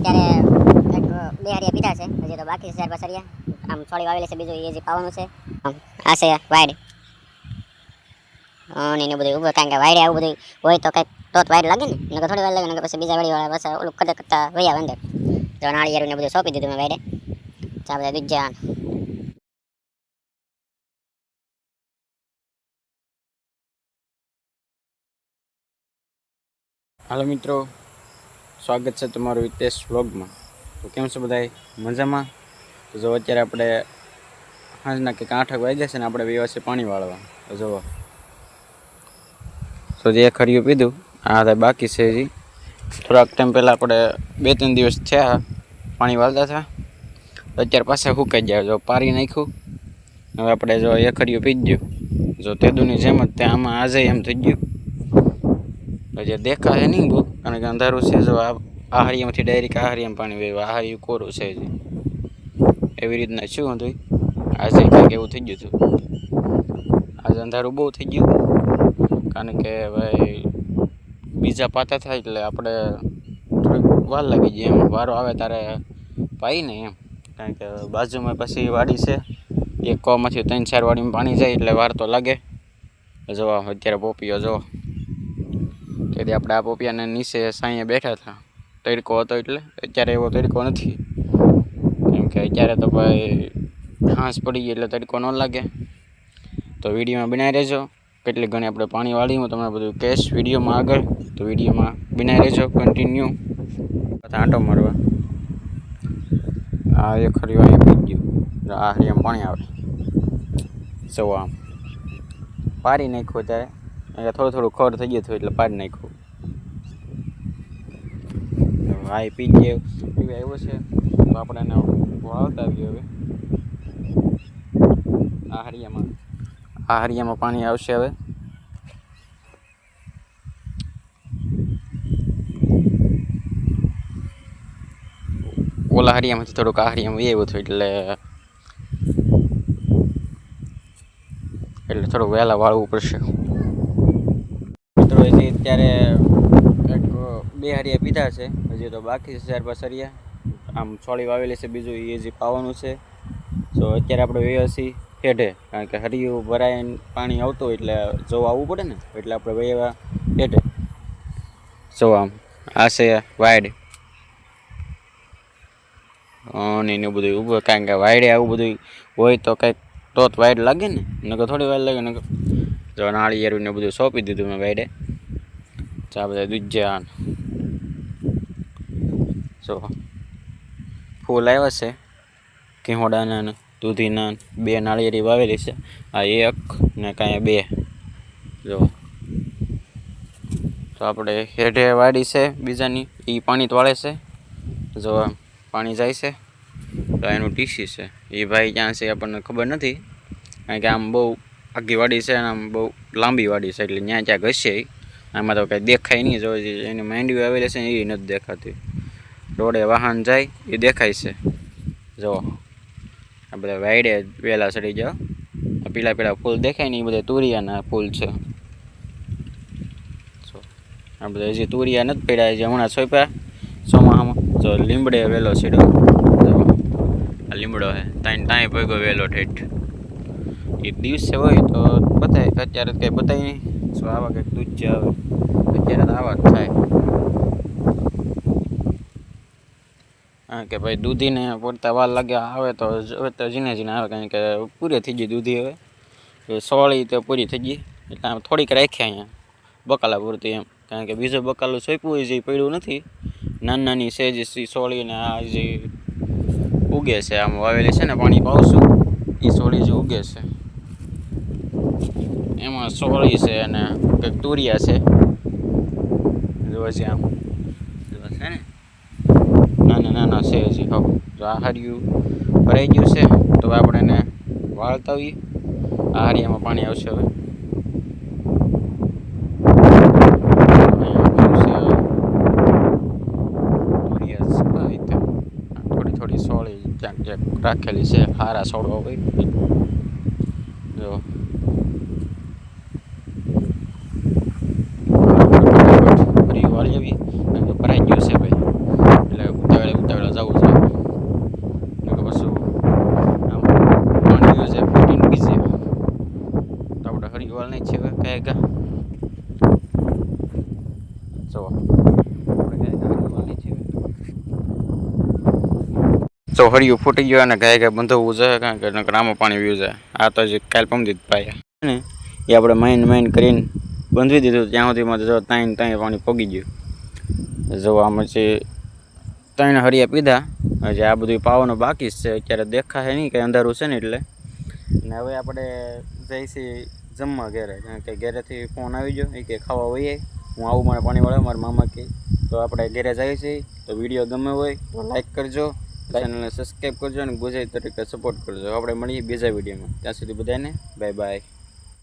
અત્યારે એક બે હારિયા પીધા છે, હજી તો બાકી છે 4-5 હારિયા. આમ થોડી વાવેલી છે, બીજું એ જે પાવાનું છે. આ છે વાડ અને એને બધું ઉભું, કારણ કે વાડે આવું બધું હોય તો કંઈક તો વાડ લાગે ને, નકર થોડી વાર લાગે, નકર પછી બીજા વાડીવાળા પાછા ઓલું કરતા વહી આવે અંદર. તો નાળિયેરું ને બધું સોંપી દીધું મેં વાડે. ચા બધા દૂધ. હાલો મિત્રો, સ્વાગત છે તમારું હિતેશ વ્લોગમાં. તો કેમ છો બધાય? મજામાં? તો જો અત્યારે આપણે સાંજના કંઈક 8 વાગ્યા છે ને આપણે વ્યવસ્થિત પાણી વાળવા. તો જુઓ, તો જે ખર્યું પીધું, આ બાકી છે હજી. થોડાક ટાઈમ પહેલાં આપણે 2-3 દિવસ થયા પાણી વાળતા હતા, અત્યારે પાછા સુકાઈ જાય. જો પારી નાખ્યું, હવે આપણે જો એ ખર્યું પી ગયું. જો તેદુની જેમ જ તે આમાં આજે એમ થઈ ગયું. જે દેખાય નહીં બહુ, કારણ કે અંધારું છે. જો આ હરિયામાંથી ડાયરેક્ટ આ હરિયામાં પાણી વહેવા, આ હરિયું કોરું છે હજી. એવી રીતના શું હતું આજે કંઈક એવું થઈ ગયું હતું. આજે અંધારું બહુ થઈ ગયું, કારણ કે ભાઈ બીજા પાતા થાય એટલે આપણે થોડીક વાર લાગી જાય. એમ વારો આવે ત્યારે પાઈ ને એમ, કારણ કે બાજુમાં પછી વાડી છે, એક કોમાંથી 3-4 વાડીમાં પાણી જાય એટલે વાર તો લાગે. જોવા અત્યારે પોપીઓ જો, તેથી આપણે આ પોપિયાને નીચે સાંયે બેઠા હતા, તડકો હતો એટલે. અત્યારે એવો તડકો નથી, કેમ કે અત્યારે તો ભાઈ ઘાસ પડી ગઈ એટલે તડકો ન લાગે. તો વિડીયોમાં બનાવી રહેજો, કેટલી ઘણી આપણે પાણી વાળી હું તમને બધું કહેશ વિડીયોમાં આગળ. તો વિડીયોમાં બનાવી રહેજો કન્ટિન્યુ. આંટો મારવા આ એક હરિયો અહીં પી ગયું, આ હરિયામાં પાણી આવે. સૌ આમ પારી નાખ્યું ત્યારે એટલે થોડું ખર થઈ ગયું હતું એટલે પાડી નાખ્યું. આ પી ગયો પીવા આવ્યો છે, તો આપણે એને વાળતા આવીએ. હવે આ હરિયામાં પાણી આવશે. હવે ઓલા હરિયામાંથી થોડુંક આ હરિયામાં એવું થયું એટલે થોડુંક વહેલા વાળવું પડશે. મિત્રો હજી અત્યારે એક 2 હારિયા પીધા છે, હજી તો બાકી છે 4-5 હારિયા. આમ છોડી વાવેલી છે, બીજું એ જે પાવાનું છે. તો અત્યારે આપણે વ્યવસ્થિત હેઠે, કારણ કે હરિયું ભરાઈને પાણી આવતું હોય એટલે જોવા આવવું પડે ને, એટલે આપણે વહેવા હેઠે. જો આમ આ છે વાડ અને એનું બધું ઊભું, કારણ કે વાડે આવું બધું હોય તો કંઈક તો વાડ લાગે ને, નકર થોડી વાર લાગે. નકર જો નાળિયેરું ને બધું સોંપી દીધું મેં વાડે. ચા બધા દૂધ. જો ફૂલ આવ્યા છે, કિહોડાના દૂધીના 2 નાળિયેરી વાવેલી છે. આ 1 ને કાંઈ 2. જો તો આપણે હેઠે વાડી છે બીજાની, એ પાણી વાળે છે. જો પાણી જાય છે, તો એનું ટીસી છે. એ ભાઈ ક્યાં છે આપણને ખબર નથી, કારણ કે આમ બહુ આખી વાડી છે અને આમ બહુ લાંબી વાડી છે, એટલે ત્યાં ક્યાંક હશે. આમાં તો કંઈ દેખાય નહીં. જો એની માંડવી આવેલી છે ને એ નથી દેખાતી. રોડે વાહન જાય એ દેખાય છે. જો આ બધા વાયડે વહેલા ચડી જાઓ. પીળા ફૂલ દેખાય ને એ બધા તુરિયાના ફૂલ છે. જો આ બધા હજી તુરિયા નથી પડ્યા, હજી હમણાં સોંપ્યા ચોમાસામાં. જો લીમડે વહેલો સીડો, જો આ લીમડો છે, તાંય ભેગો વહેલો ઠેઠ. એ દિવસે હોય તો બતાય, અત્યારે કંઈ બતાય નહીં. જો આવા કંઈક દૂધ જે આવે અત્યારે તો આવા જ થાય. કારણ કે ભાઈ દૂધીને પડતા વાર લાગ્યા આવે તો હવે તો ઝીણે આવે, કારણ કે પૂરી થઈ ગઈ દૂધી. હવે સોળી તો પૂરી થઈ ગઈ, એટલે આમ થોડીક રાખ્યા અહીંયા બકાલા પૂરતી એમ, કારણ કે બીજું બકાલું સોંપ્યું હોય જે પડ્યું નથી. નાની છે જે સોળીને આ જે ઉગે છે, આમ વાવેલી છે ને પાણી પાવશું એ સોળી જે ઉગે છે, એમાં સોળી છે અને કંઈક તુરિયા છે. જો છે આમ છે ને નાના છે હજી. હવે જો આ હરિયું ભરાઈ ગયું છે, તો આપણે એને વાળતા હોઈએ. આ હરિયામાં પાણી આવશે. હવે થોડી સોળી ક્યાંક રાખેલી છે, હારા સોળવા હોય. જો ફરી વાળી આવી, ભરાઈ ગયું છે ભાઈ, એટલે ઉતાવળે વાળની છે કહેગા જો તો હરિયું ફૂટી ગયો અને ગાય ગાય બંધવવું જોઈએ કારણ કે નકર આમાં પાણી વ્યુ જાય આ તો જે કાલ પમદી પાયા ને એ આપણે માઇન કરીને બંધવી દીધું ત્યાં સુધીમાં જો ત્યાં પાણી પોગી ગયું જો આમાં છે 3 હરિયા પીધા હજી આ બધું પાવાનું બાકી જ છે અત્યારે દેખાય નહીં કંઈ અંધારું છે ને એટલે ને હવે આપણે જઈશી જમવા ઘેરે કારણ કે ઘેરેથી ફોન આવી ગયો એ કે ખાવા હોઈએ હું આવું મારે પાણી વાળે મારા મામા કે તો આપણે ઘેરે જઈએ છીએ તો વિડીયો ગમે હોય તો લાઈક કરજો ચેનલને સબસ્ક્રાઈબ કરજો અને ગુજરાતી તરીકે સપોર્ટ કરજો આપણે મળીએ બીજા વિડીયોમાં ત્યાં સુધી બધાને બાય બાય